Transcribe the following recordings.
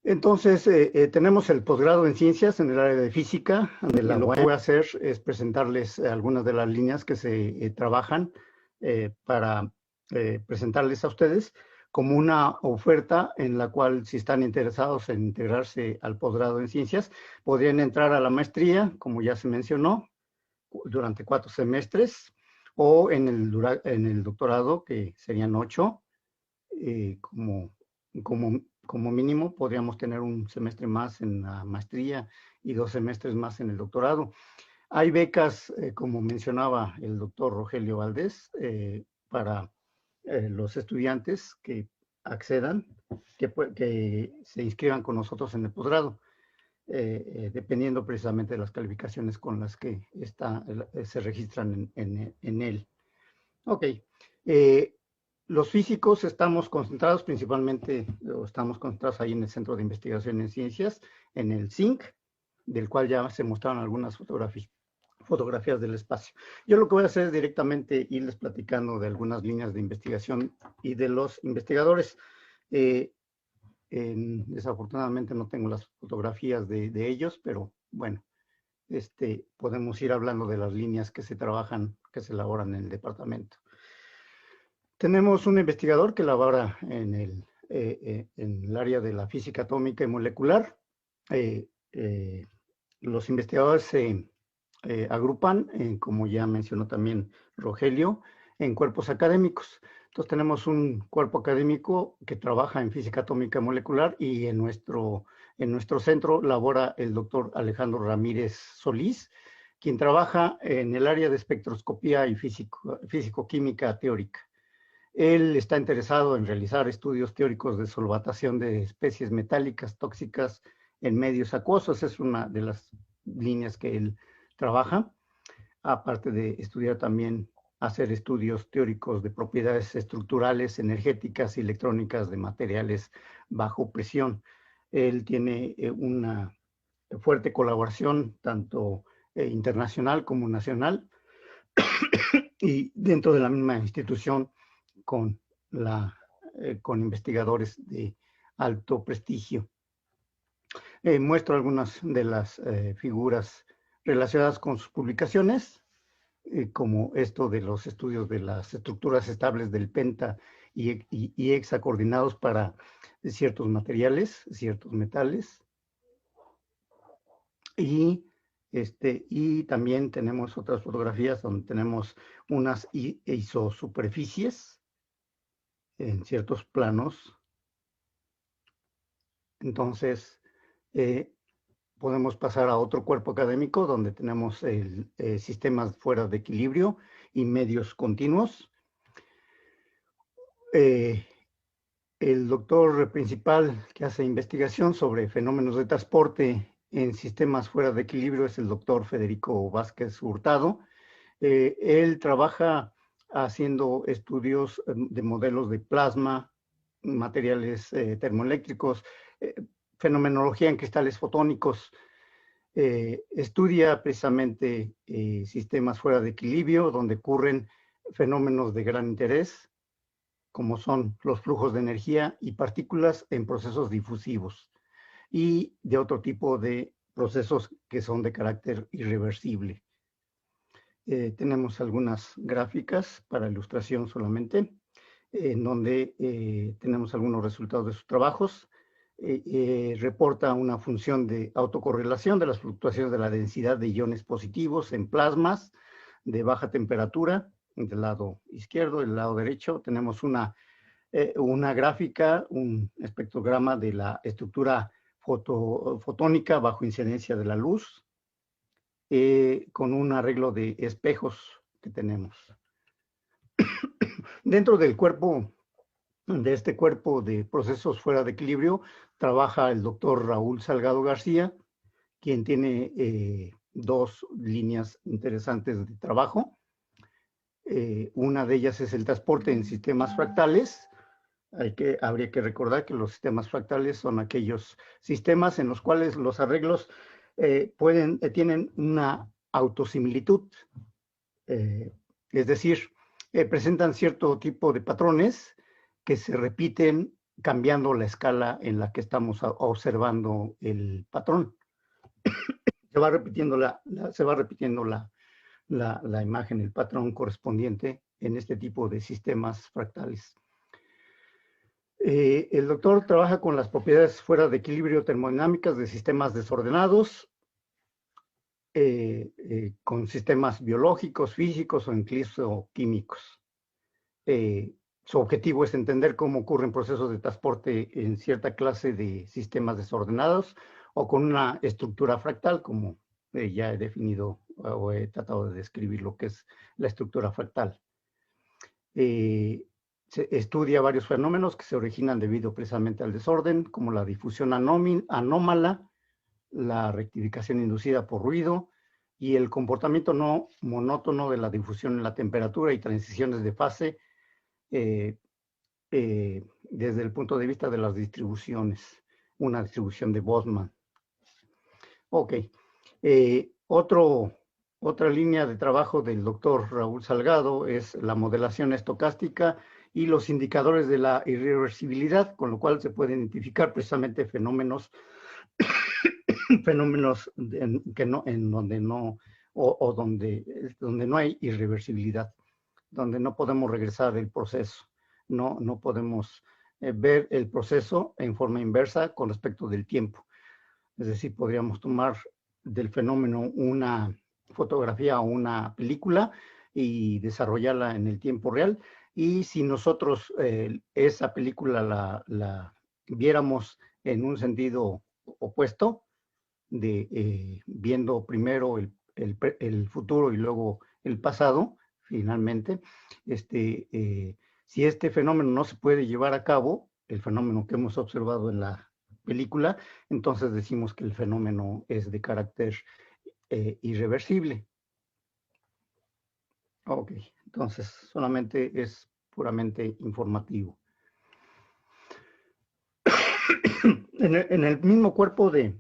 Entonces, tenemos el posgrado en ciencias en el área de física, donde lo que voy a hacer es presentarles algunas de las líneas que se trabajan para presentarles a ustedes como una oferta en la cual, si están interesados en integrarse al posgrado en ciencias, podrían entrar a la maestría, como ya se mencionó, durante 4 semestres, o en el doctorado, que serían 8, como mínimo podríamos tener un semestre más en la maestría y 2 semestres más en el doctorado. Hay becas, como mencionaba el doctor Rogelio Valdés, para los estudiantes que accedan, que se inscriban con nosotros en el posgrado, dependiendo precisamente de las calificaciones con las que se registran en él. Ok. Los físicos estamos concentrados principalmente, estamos concentrados ahí en el Centro de Investigación en Ciencias, en el CINC, del cual ya se mostraron algunas fotografías del espacio. Yo lo que voy a hacer es directamente irles platicando de algunas líneas de investigación y de los investigadores. Desafortunadamente no tengo las fotografías de ellos, pero bueno, podemos ir hablando de las líneas que se trabajan, que se elaboran en el departamento. Tenemos un investigador que labora en el área de la física atómica y molecular. Los investigadores se agrupan, como ya mencionó también Rogelio, en cuerpos académicos. Entonces tenemos un cuerpo académico que trabaja en física atómica y molecular, y en nuestro centro labora el doctor Alejandro Ramírez Solís, quien trabaja en el área de espectroscopía y físico-química teórica. Él está interesado en realizar estudios teóricos de solvatación de especies metálicas tóxicas en medios acuosos. Es una de las líneas que él trabaja, aparte de estudiar también, hacer estudios teóricos de propiedades estructurales, energéticas y electrónicas de materiales bajo presión. Él tiene una fuerte colaboración, tanto internacional como nacional, y dentro de la misma institución, con investigadores de alto prestigio. Muestro algunas de las figuras relacionadas con sus publicaciones, como esto de los estudios de las estructuras estables del penta y hexacoordinados para ciertos materiales, ciertos metales. Y también tenemos otras fotografías donde tenemos unas isosuperficies en ciertos planos. Entonces, podemos pasar a otro cuerpo académico donde tenemos sistemas fuera de equilibrio y medios continuos. El doctor principal que hace investigación sobre fenómenos de transporte en sistemas fuera de equilibrio es el doctor Federico Vázquez Hurtado. Él trabaja haciendo estudios de modelos de plasma, materiales termoeléctricos, fenomenología en cristales fotónicos. Estudia precisamente sistemas fuera de equilibrio donde ocurren fenómenos de gran interés, como son los flujos de energía y partículas en procesos difusivos, y de otro tipo de procesos que son de carácter irreversible. Tenemos algunas gráficas para ilustración solamente, en donde tenemos algunos resultados de sus trabajos. Reporta una función de autocorrelación de las fluctuaciones de la densidad de iones positivos en plasmas de baja temperatura, del lado izquierdo. Del lado derecho tenemos una gráfica, un espectrograma de la estructura fotónica bajo incidencia de la luz, con un arreglo de espejos que tenemos. Dentro del cuerpo, de este cuerpo de procesos fuera de equilibrio, trabaja el doctor Raúl Salgado García, quien tiene 2 líneas interesantes de trabajo. Una de ellas es el transporte en sistemas fractales. Habría que recordar que los sistemas fractales son aquellos sistemas en los cuales los arreglos tienen una autosimilitud, es decir, presentan cierto tipo de patrones que se repiten cambiando la escala en la que estamos observando el patrón. Se va repitiendo la imagen, el patrón correspondiente en este tipo de sistemas fractales. El doctor trabaja con las propiedades fuera de equilibrio termodinámicas de sistemas desordenados, con sistemas biológicos, físicos o incluso químicos. Su objetivo es entender cómo ocurren procesos de transporte en cierta clase de sistemas desordenados o con una estructura fractal, como ya he definido o he tratado de describir lo que es la estructura fractal. Se estudia varios fenómenos que se originan debido precisamente al desorden, como la difusión anómala, la rectificación inducida por ruido y el comportamiento no monótono de la difusión en la temperatura y transiciones de fase desde el punto de vista de las distribuciones, una distribución de Boltzmann. Ok. Otra línea de trabajo del doctor Raúl Salgado es la modelación estocástica y los indicadores de la irreversibilidad, con lo cual se pueden identificar precisamente fenómenos donde no hay irreversibilidad, donde no podemos regresar el proceso, no podemos ver el proceso en forma inversa con respecto del tiempo. Es decir, podríamos tomar del fenómeno una fotografía o una película y desarrollarla en el tiempo real. Y si nosotros esa película la viéramos en un sentido opuesto, viendo primero el futuro y luego el pasado, finalmente, si este fenómeno no se puede llevar a cabo, el fenómeno que hemos observado en la película, entonces decimos que el fenómeno es de carácter irreversible. Ok, entonces solamente es puramente informativo. En el mismo cuerpo de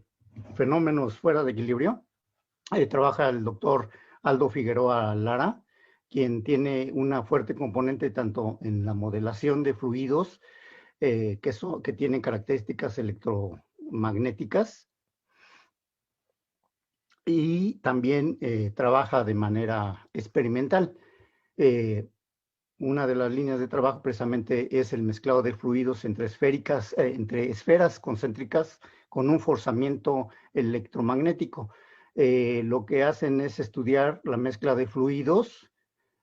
fenómenos fuera de equilibrio, trabaja el doctor Aldo Figueroa Lara, quien tiene una fuerte componente tanto en la modelación de fluidos que tienen características electromagnéticas, y también trabaja de manera experimental. Una de las líneas de trabajo precisamente es el mezclado de fluidos entre esferas concéntricas con un forzamiento electromagnético. Lo que hacen es estudiar la mezcla de fluidos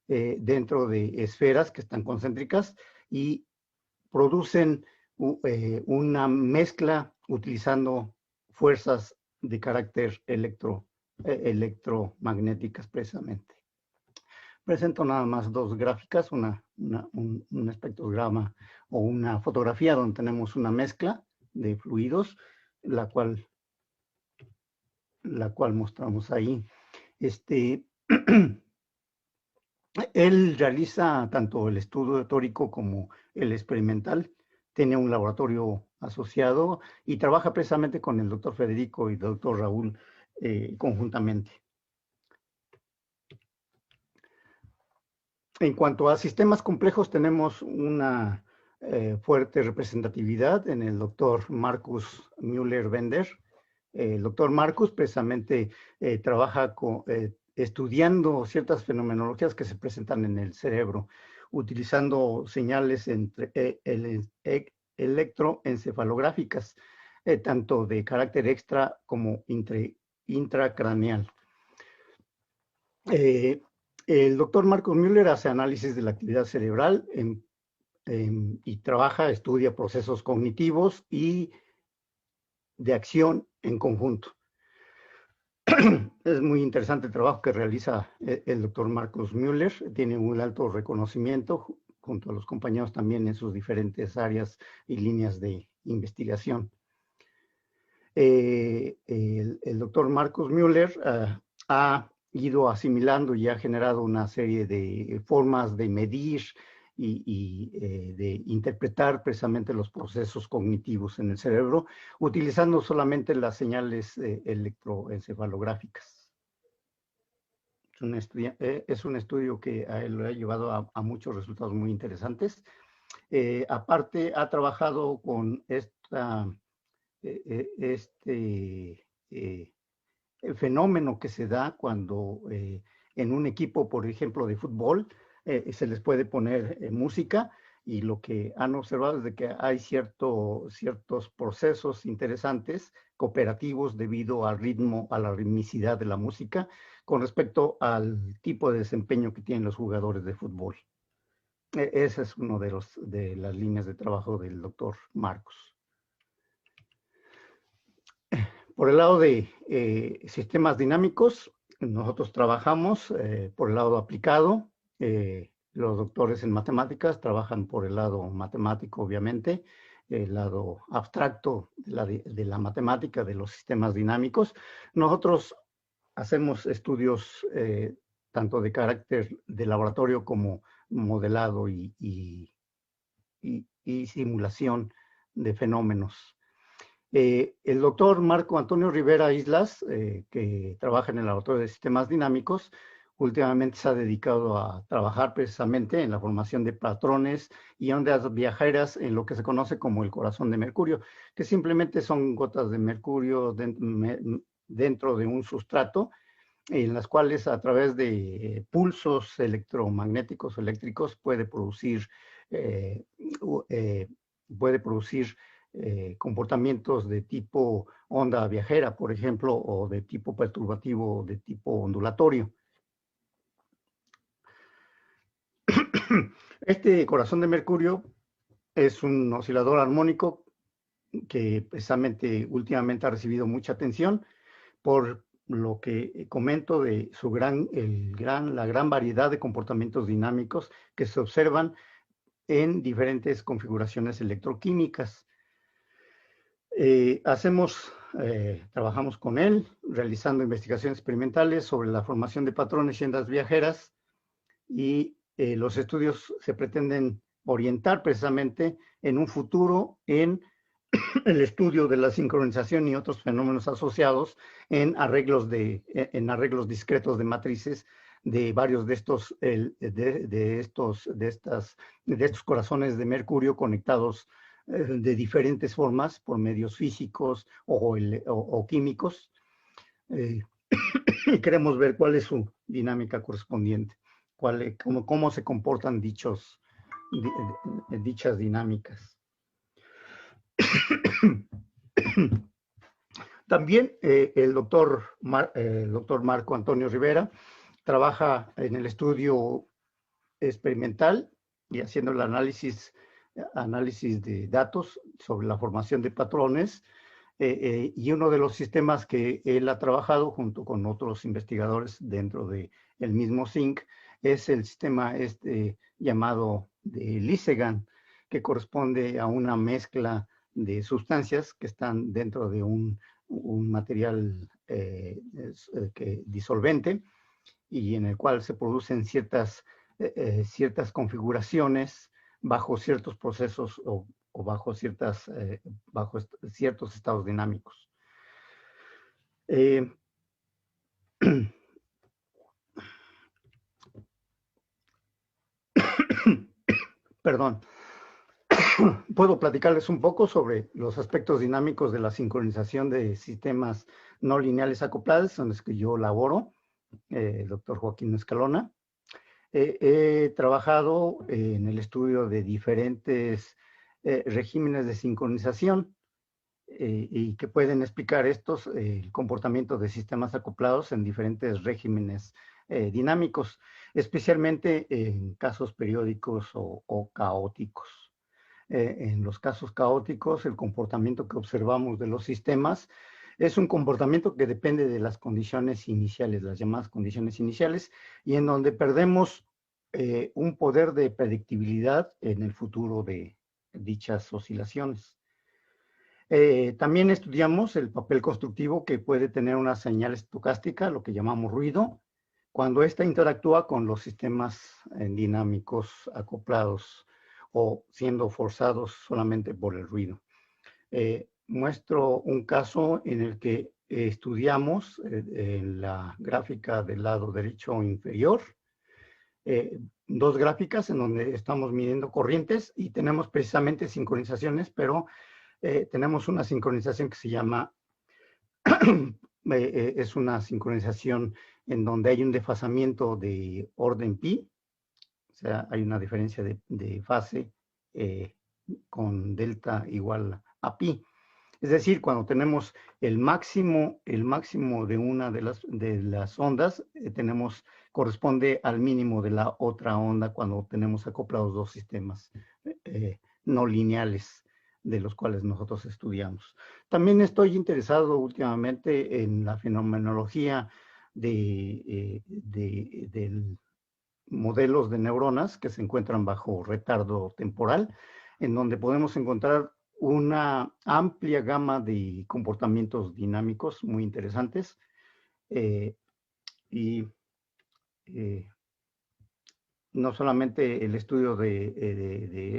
dentro de esferas que están concéntricas y producen una mezcla utilizando fuerzas de carácter electromagnéticas precisamente. Presento nada más dos gráficas, un espectrograma o una fotografía donde tenemos una mezcla de fluidos, la cual mostramos ahí. Él realiza tanto el estudio teórico como el experimental. Tiene un laboratorio asociado y trabaja precisamente con el doctor Federico y el doctor Raúl conjuntamente. En cuanto a sistemas complejos, tenemos una fuerte representatividad en el doctor Marcus Müller-Bender. El doctor Marcus precisamente trabaja estudiando ciertas fenomenologías que se presentan en el cerebro, utilizando señales electroencefalográficas, tanto de carácter extra como intracraneal. El doctor Marcus Müller hace análisis de la actividad cerebral y estudia procesos cognitivos y de acción en conjunto. Es muy interesante el trabajo que realiza el doctor Marcus Müller. Tiene un alto reconocimiento junto a los compañeros también en sus diferentes áreas y líneas de investigación. El doctor Marcus Müller ha ido asimilando y ha generado una serie de formas de medir y de interpretar precisamente los procesos cognitivos en el cerebro, utilizando solamente las señales electroencefalográficas. Es un estudio que a él lo ha llevado a muchos resultados muy interesantes. Aparte, ha trabajado con este fenómeno que se da cuando en un equipo, por ejemplo, de fútbol, se les puede poner música, y lo que han observado es de que hay ciertos procesos interesantes, cooperativos, debido al ritmo, a la ritmicidad de la música, con respecto al tipo de desempeño que tienen los jugadores de fútbol. Esa es una de las líneas de trabajo del doctor Marcos. Por el lado de sistemas dinámicos, nosotros trabajamos por el lado aplicado. Los doctores en matemáticas trabajan por el lado matemático, obviamente, el lado abstracto de la matemática, de los sistemas dinámicos. Nosotros hacemos estudios tanto de carácter de laboratorio como modelado y simulación de fenómenos. El doctor Marco Antonio Rivera Islas, que trabaja en el Laboratorio de Sistemas Dinámicos, últimamente se ha dedicado a trabajar precisamente en la formación de patrones y ondas viajeras en lo que se conoce como el corazón de mercurio, que simplemente son gotas de mercurio dentro de un sustrato, en las cuales a través de pulsos electromagnéticos o eléctricos puede producir eh, eh, comportamientos de tipo onda viajera, por ejemplo, o de tipo perturbativo, de tipo ondulatorio. Este corazón de mercurio es un oscilador armónico que precisamente últimamente ha recibido mucha atención por lo que comento de la gran variedad de comportamientos dinámicos que se observan en diferentes configuraciones electroquímicas. Trabajamos con él, realizando investigaciones experimentales sobre la formación de patrones y ondas viajeras, y los estudios se pretenden orientar precisamente en un futuro en el estudio de la sincronización y otros fenómenos asociados en arreglos discretos de matrices de varios de estos corazones de mercurio conectados de diferentes formas por medios físicos o químicos. Y queremos ver cuál es su dinámica correspondiente, cómo se comportan dichas dinámicas. También el doctor Marco Antonio Rivera trabaja en el estudio experimental y haciendo el análisis de datos sobre la formación de patrones, y uno de los sistemas que él ha trabajado junto con otros investigadores dentro del mismo zinc es el sistema llamado de Lisegan, que corresponde a una mezcla de sustancias que están dentro de un material disolvente, y en el cual se producen ciertas configuraciones bajo ciertos procesos o bajo ciertos estados dinámicos. Perdón. Puedo platicarles un poco sobre los aspectos dinámicos de la sincronización de sistemas no lineales acoplados, en los que yo laboro, el doctor Joaquín Escalona. He trabajado en el estudio de diferentes regímenes de sincronización y que pueden explicar el comportamiento de sistemas acoplados en diferentes regímenes dinámicos, especialmente en casos periódicos o caóticos. En los casos caóticos, el comportamiento que observamos de los sistemas es un comportamiento que depende de las condiciones iniciales, las llamadas condiciones iniciales, y en donde perdemos un poder de predictibilidad en el futuro de dichas oscilaciones. También estudiamos el papel constructivo que puede tener una señal estocástica, lo que llamamos ruido, cuando ésta interactúa con los sistemas dinámicos acoplados o siendo forzados solamente por el ruido. Muestro un caso en el que estudiamos en la gráfica del lado derecho inferior dos gráficas en donde estamos midiendo corrientes y tenemos precisamente sincronizaciones, pero tenemos una sincronización que se llama, es una sincronización en donde hay un desfasamiento de orden pi, o sea, hay una diferencia de fase con delta igual a pi. Es decir, cuando tenemos el máximo de una de las ondas, corresponde al mínimo de la otra onda cuando tenemos acoplados dos sistemas no lineales de los cuales nosotros estudiamos. También estoy interesado últimamente en la fenomenología de modelos de neuronas que se encuentran bajo retardo temporal, en donde podemos encontrar una amplia gama de comportamientos dinámicos muy interesantes y no solamente el estudio de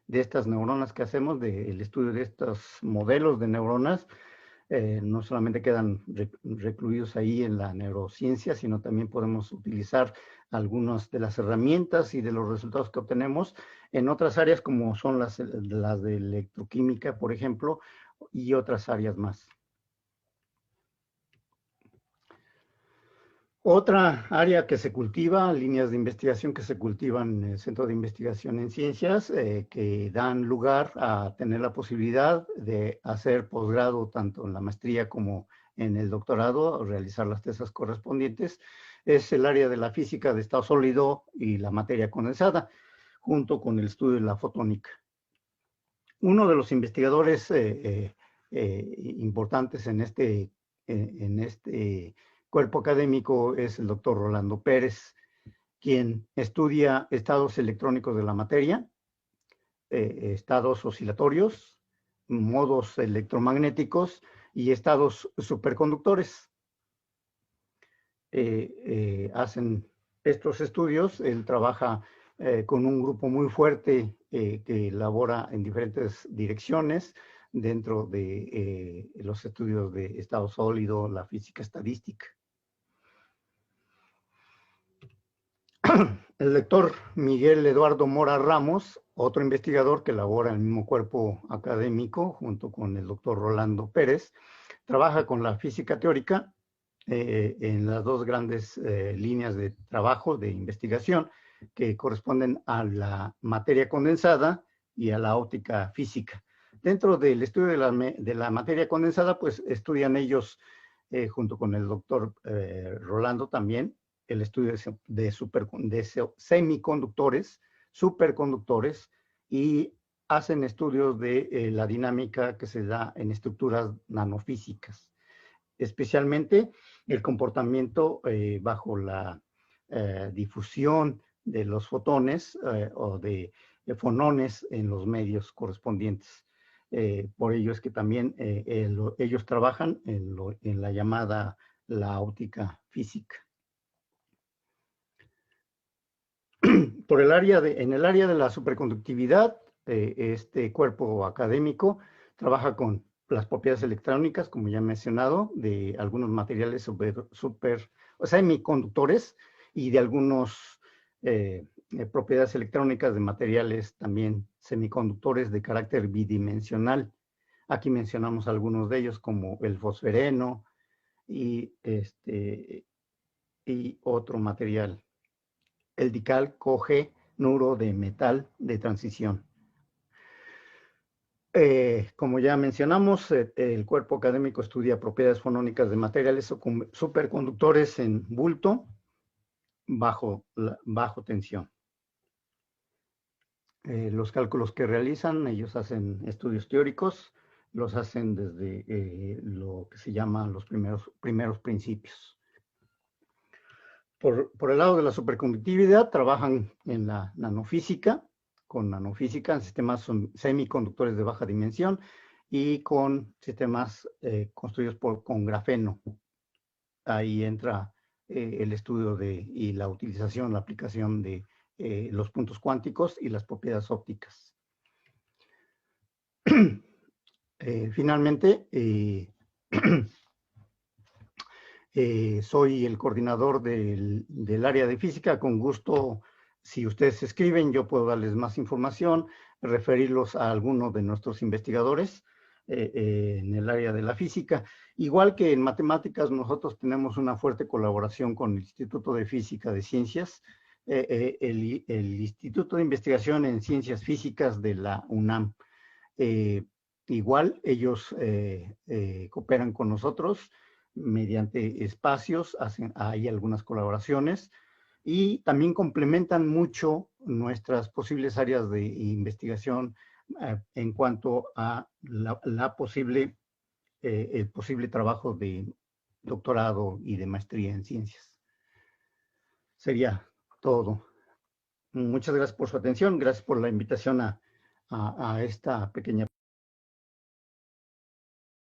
estas neuronas que hacemos, el estudio de estos modelos de neuronas, no solamente quedan recluidos ahí en la neurociencia, sino también podemos utilizar algunas de las herramientas y de los resultados que obtenemos en otras áreas como son las de electroquímica, por ejemplo, y otras áreas más. Otra área que se cultiva, líneas de investigación que se cultivan en el Centro de Investigación en Ciencias, que dan lugar a tener la posibilidad de hacer posgrado tanto en la maestría como en el doctorado, realizar las tesis correspondientes, es el área de la física de estado sólido y la materia condensada, junto con el estudio de la fotónica. Uno de los investigadores importantes en este cuerpo académico es el doctor Rolando Pérez, quien estudia estados electrónicos de la materia, estados oscilatorios, modos electromagnéticos y estados superconductores. Hacen estos estudios, él trabaja con un grupo muy fuerte que elabora en diferentes direcciones dentro de los estudios de estado sólido, la física estadística. El doctor Miguel Eduardo Mora Ramos, otro investigador que elabora en el mismo cuerpo académico junto con el doctor Rolando Pérez, trabaja con la física teórica en las dos grandes líneas de trabajo, de investigación, que corresponden a la materia condensada y a la óptica física. Dentro del estudio de la materia condensada, pues estudian ellos, junto con el doctor Rolando también, el estudio de semiconductores, superconductores, y hacen estudios de la dinámica que se da en estructuras nanofísicas, especialmente el comportamiento bajo la difusión de los fotones o de fonones en los medios correspondientes. Por ello es que también ellos trabajan en la llamada la óptica física. En el área de la superconductividad, este cuerpo académico trabaja con las propiedades electrónicas, como ya he mencionado, de algunos materiales semiconductores y de algunos propiedades electrónicas de materiales también semiconductores de carácter bidimensional. Aquí mencionamos algunos de ellos como el fosfereno y otro material, el dical coge-nuro de metal de transición. Como ya mencionamos, el cuerpo académico estudia propiedades fonónicas de materiales superconductores en bulto bajo tensión. Los cálculos que realizan, ellos hacen estudios teóricos, los hacen desde lo que se llama los primeros principios. Por el lado de la superconductividad, trabajan en la nanofísica, con nanofísica en sistemas semiconductores de baja dimensión y con sistemas construidos con grafeno. Ahí entra el estudio y la utilización, la aplicación de los puntos cuánticos y las propiedades ópticas. Finalmente, soy el coordinador del área de física. Con gusto si ustedes escriben, yo puedo darles más información, referirlos a alguno de nuestros investigadores en el área de la física. Igual que en matemáticas, nosotros tenemos una fuerte colaboración con el Instituto de Física de Ciencias, el Instituto de Investigación en Ciencias Físicas de la UNAM. Igual ellos cooperan con nosotros mediante espacios, hay algunas colaboraciones y también complementan mucho nuestras posibles áreas de investigación en cuanto a el posible trabajo de doctorado y de maestría en ciencias. Sería todo. Muchas gracias por su atención, gracias por la invitación a esta pequeña